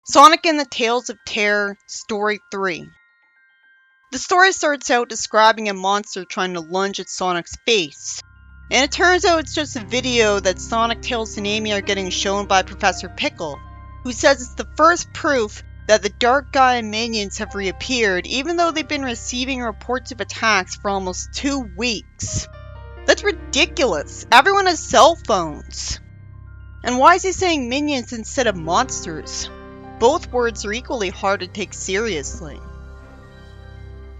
Sonic and the Tales of Terror, Story 3. The story starts out describing a monster trying to lunge at Sonic's face. And it turns out it's just a video that Sonic, Tails, and Amy are getting shown by Professor Pickle, who says it's the first proof that the Dark Gaia minions have reappeared, even though they've been receiving reports of attacks for almost 2 weeks. That's ridiculous! Everyone has cell phones! And why is he saying minions instead of monsters? Both words are equally hard to take seriously.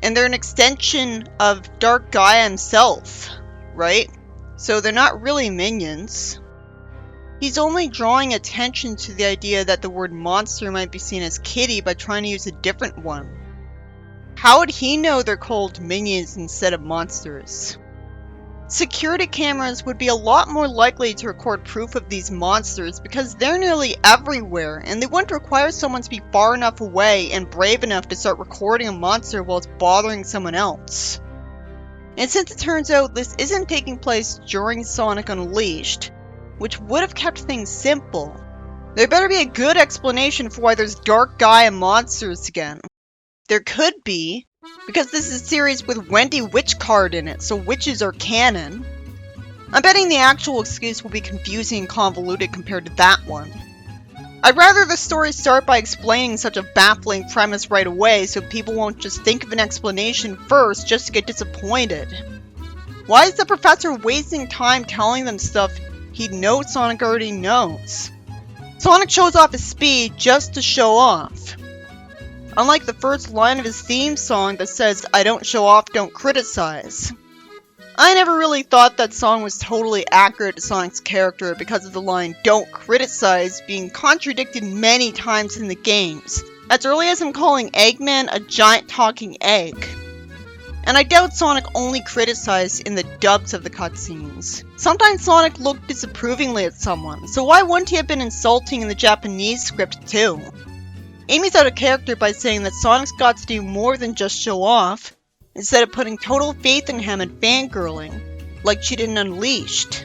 And they're an extension of Dark Gaia himself, right? So they're not really minions. He's only drawing attention to the idea that the word monster might be seen as kitty by trying to use a different one. How would he know they're called minions instead of monsters? Security cameras would be a lot more likely to record proof of these monsters because they're nearly everywhere, and they wouldn't require someone to be far enough away and brave enough to start recording a monster while it's bothering someone else. And since it turns out this isn't taking place during Sonic Unleashed, which would have kept things simple, there better be a good explanation for why there's Dark Gaia monsters again. There could be, because this is a series with Wendy Witchcard in it, so witches are canon. I'm betting the actual excuse will be confusing and convoluted compared to that one. I'd rather the story start by explaining such a baffling premise right away so people won't just think of an explanation first just to get disappointed. Why is the professor wasting time telling them stuff he knows Sonic already knows? Sonic shows off his speed just to show off. Unlike the first line of his theme song that says, "I don't show off, don't criticize." I never really thought that song was totally accurate to Sonic's character because of the line, "don't criticize," being contradicted many times in the games, as early as him calling Eggman a giant talking egg. And I doubt Sonic only criticized in the dubs of the cutscenes. Sometimes Sonic looked disapprovingly at someone, so why wouldn't he have been insulting in the Japanese script too? Amy's out of character by saying that Sonic's got to do more than just show off, instead of putting total faith in him and fangirling, like she did in Unleashed.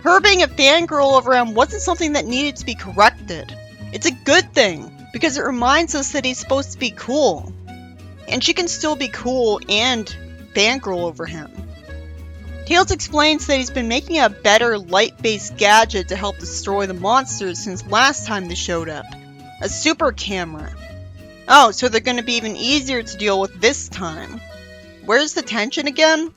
Her being a fangirl over him wasn't something that needed to be corrected. It's a good thing, because it reminds us that he's supposed to be cool. And she can still be cool and fangirl over him. Tails explains that he's been making a better light-based gadget to help destroy the monsters since last time they showed up. A super camera. Oh, so they're going to be even easier to deal with this time. Where's the tension again?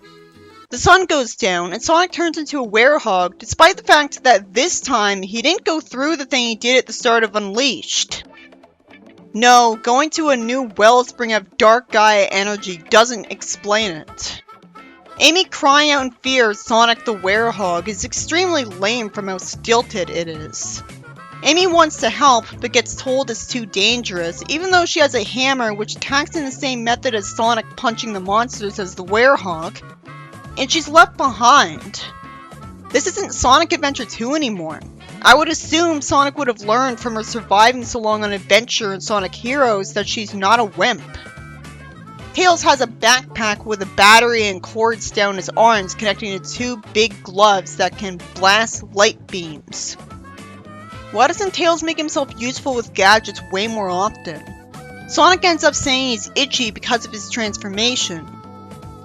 The sun goes down, and Sonic turns into a werehog, despite the fact that this time he didn't go through the thing he did at the start of Unleashed. No, going to a new wellspring of Dark Gaia energy doesn't explain it. Amy crying out in fear of Sonic the Werehog is extremely lame from how stilted it is. Amy wants to help, but gets told it's too dangerous, even though she has a hammer which attacks in the same method as Sonic punching the monsters as the Werehog, and she's left behind. This isn't Sonic Adventure 2 anymore. I would assume Sonic would have learned from her surviving so long on Adventure and Sonic Heroes that she's not a wimp. Tails has a backpack with a battery and cords down his arms connecting to 2 big gloves that can blast light beams. Why doesn't Tails make himself useful with gadgets way more often? Sonic ends up saying he's itchy because of his transformation.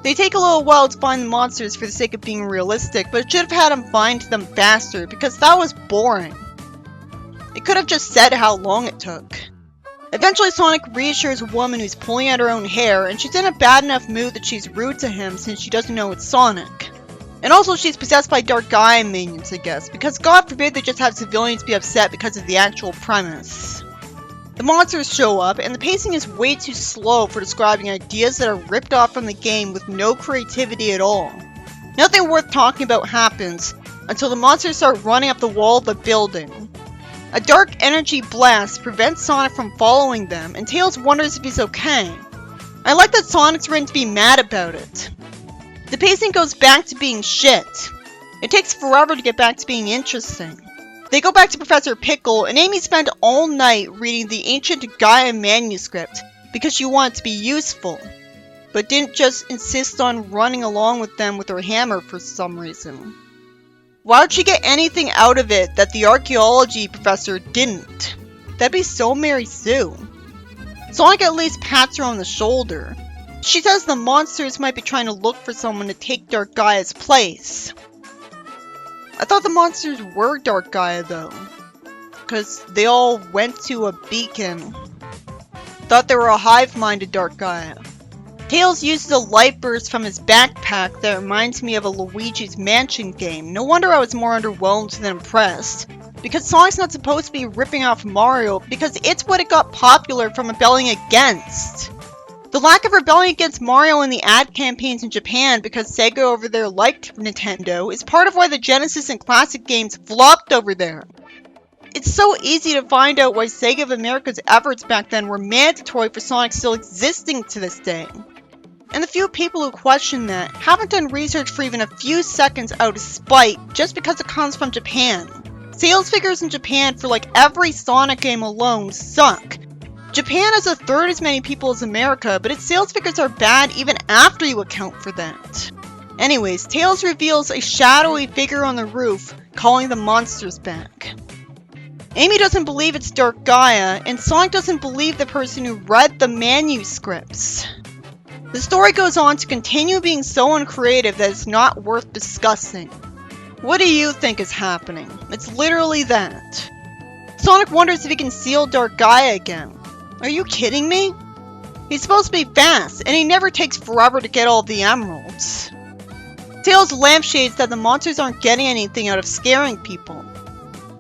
They take a little while to find the monsters for the sake of being realistic, but it should have had him find them faster because that was boring. It could have just said how long it took. Eventually Sonic reassures a woman who's pulling out her own hair, and she's in a bad enough mood that she's rude to him since she doesn't know it's Sonic. And also she's possessed by Dark Gaia minions, I guess, because God forbid they just have civilians be upset because of the actual premise. The monsters show up, and the pacing is way too slow for describing ideas that are ripped off from the game with no creativity at all. Nothing worth talking about happens until the monsters start running up the wall of a building. A dark energy blast prevents Sonic from following them, and Tails wonders if he's okay. I like that Sonic's written to be mad about it. The pacing goes back to being shit. It takes forever to get back to being interesting. They go back to Professor Pickle, and Amy spent all night reading the ancient Gaia manuscript because she wanted to be useful, but didn't just insist on running along with them with her hammer for some reason. Why would she get anything out of it that the archaeology professor didn't? That'd be so Mary Sue. Sonic at least pats her on the shoulder. She says the monsters might be trying to look for someone to take Dark Gaia's place. I thought the monsters were Dark Gaia though, because they all went to a beacon. Thought they were a hive mind to Dark Gaia. Tails uses a light burst from his backpack that reminds me of a Luigi's Mansion game. No wonder I was more underwhelmed than impressed. Because Sonic's not supposed to be ripping off Mario, because it's what it got popular from rebelling against. The lack of rebelling against Mario in the ad campaigns in Japan because Sega over there liked Nintendo is part of why the Genesis and classic games flopped over there. It's so easy to find out why Sega of America's efforts back then were mandatory for Sonic still existing to this day. And the few people who question that haven't done research for even a few seconds out of spite just because it comes from Japan. Sales figures in Japan for like every Sonic game alone suck. Japan has a third as many people as America, but its sales figures are bad even after you account for that. Anyways, Tails reveals a shadowy figure on the roof, calling the monsters back. Amy doesn't believe it's Dark Gaia, and Sonic doesn't believe the person who read the manuscripts. The story goes on to continue being so uncreative that it's not worth discussing. What do you think is happening? It's literally that. Sonic wonders if he can seal Dark Gaia again. Are you kidding me? He's supposed to be fast, and he never takes forever to get all the emeralds. Tails lampshades that the monsters aren't getting anything out of scaring people.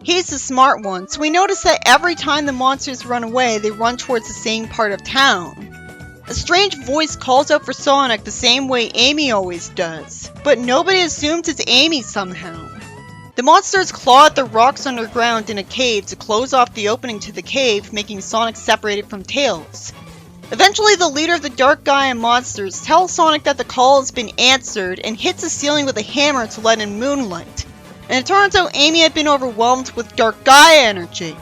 He's the smart one, so we notice that every time the monsters run away, they run towards the same part of town. A strange voice calls out for Sonic the same way Amy always does, but nobody assumes it's Amy somehow. The monsters claw at the rocks underground in a cave to close off the opening to the cave, making Sonic separated from Tails. Eventually, the leader of the Dark Gaia monsters tells Sonic that the call has been answered and hits the ceiling with a hammer to let in moonlight. And it turns out Amy had been overwhelmed with Dark Gaia energy.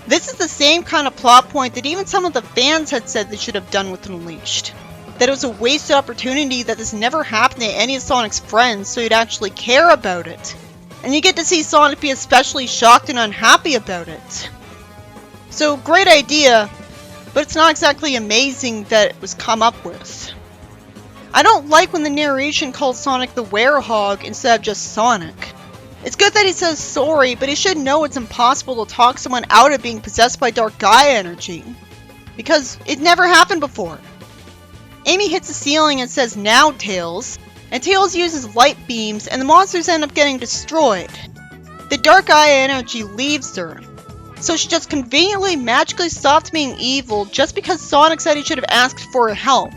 This is the same kind of plot point that even some of the fans had said they should have done with Unleashed. That it was a wasted opportunity, that this never happened to any of Sonic's friends, so you'd actually care about it. And you get to see Sonic be especially shocked and unhappy about it. So, great idea, but it's not exactly amazing that it was come up with. I don't like when the narration calls Sonic the werehog instead of just Sonic. It's good that he says sorry, but he should know it's impossible to talk someone out of being possessed by Dark Gaia energy. Because it never happened before. Amy hits the ceiling and says, "Now, Tails," and Tails uses light beams and the monsters end up getting destroyed. The Dark Gaia energy leaves her, so she just conveniently magically stopped being evil just because Sonic said he should have asked for help.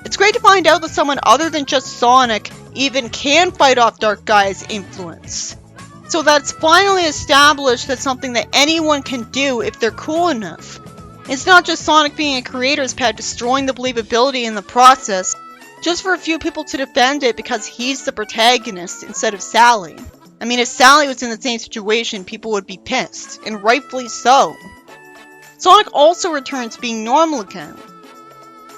It's great to find out that someone other than just Sonic even can fight off Dark Gaia's influence. So that it's finally established that's something that anyone can do if they're cool enough. It's not just Sonic being a creator's pet destroying the believability in the process, just for a few people to defend it because he's the protagonist instead of Sally. I mean, if Sally was in the same situation, people would be pissed, and rightfully so. Sonic also returns being normal again.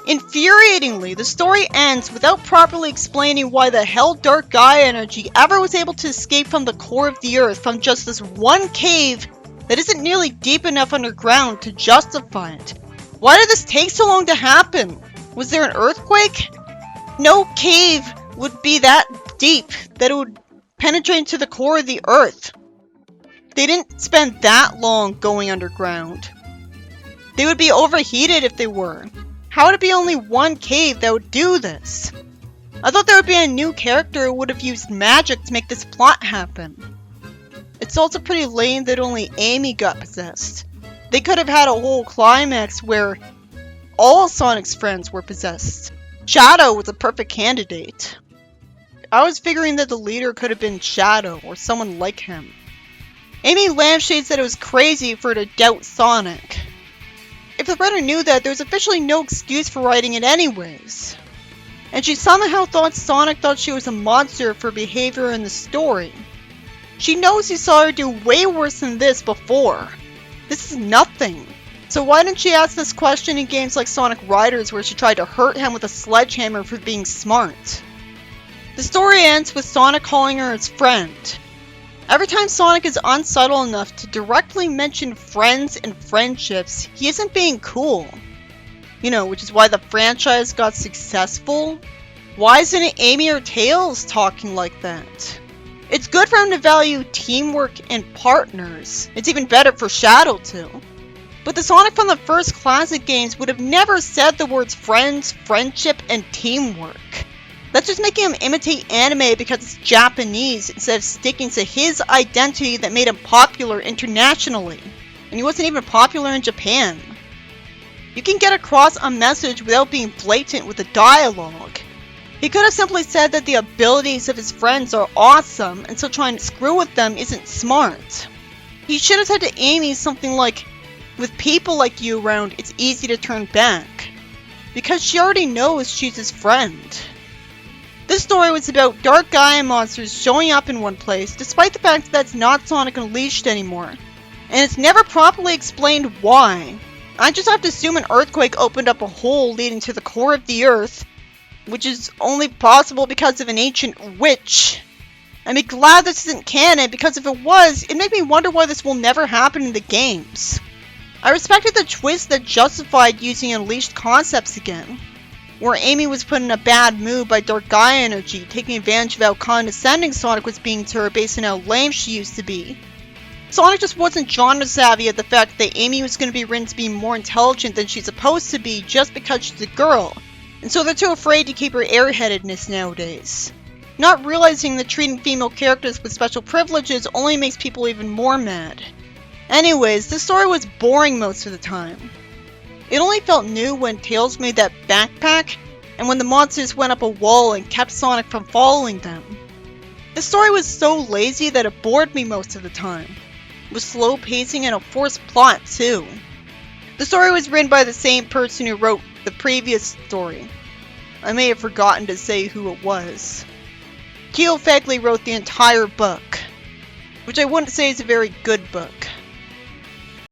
Infuriatingly, the story ends without properly explaining why the hell Dark Gaia energy ever was able to escape from the core of the Earth from just this one cave that isn't nearly deep enough underground to justify it. Why did this take so long to happen? Was there an earthquake? No cave would be that deep that it would penetrate into the core of the Earth. They didn't spend that long going underground. They would be overheated if they were. How would it be only one cave that would do this? I thought there would be a new character who would have used magic to make this plot happen. It's also pretty lame that only Amy got possessed. They could have had a whole climax where all Sonic's friends were possessed. Shadow was a perfect candidate. I was figuring that the leader could have been Shadow or someone like him. Amy lampshades that it was crazy for her to doubt Sonic. If the writer knew that, there was officially no excuse for writing it anyways. And she somehow thought Sonic thought she was a monster for behavior in the story. She knows he saw her do way worse than this before. This is nothing. So why didn't she ask this question in games like Sonic Riders where she tried to hurt him with a sledgehammer for being smart? The story ends with Sonic calling her his friend. Every time Sonic is unsubtle enough to directly mention friends and friendships, he isn't being cool. Which is why the franchise got successful. Why isn't it Amy or Tails talking like that? It's good for him to value teamwork and partners. It's even better for Shadow too. But the Sonic from the first classic games would have never said the words friends, friendship, and teamwork. That's just making him imitate anime because it's Japanese instead of sticking to his identity that made him popular internationally. And he wasn't even popular in Japan. You can get across a message without being blatant with the dialogue. He could have simply said that the abilities of his friends are awesome, and so trying to screw with them isn't smart. He should have said to Amy something like, "With people like you around, it's easy to turn back." Because she already knows she's his friend. This story was about dark Gaia monsters showing up in one place, despite the fact that that's not Sonic Unleashed anymore. And it's never properly explained why. I just have to assume an earthquake opened up a hole leading to the core of the Earth, which is only possible because of an ancient witch. I'd be glad this isn't canon, because if it was, it'd make me wonder why this will never happen in the games. I respected the twist that justified using Unleashed concepts again, where Amy was put in a bad mood by dark Gaia energy, taking advantage of how condescending Sonic was being to her based on how lame she used to be. Sonic just wasn't genre savvy at the fact that Amy was going to be written to be more intelligent than she's supposed to be just because she's a girl, and so they're too afraid to keep her airheadedness nowadays. Not realizing that treating female characters with special privileges only makes people even more mad. Anyways, this story was boring most of the time. It only felt new when Tails made that backpack, and when the monsters went up a wall and kept Sonic from following them. The story was so lazy that it bored me most of the time, with slow pacing and a forced plot too. The story was written by the same person who wrote the previous story. I may have forgotten to say who it was. Keel Fegley wrote the entire book, which I wouldn't say is a very good book.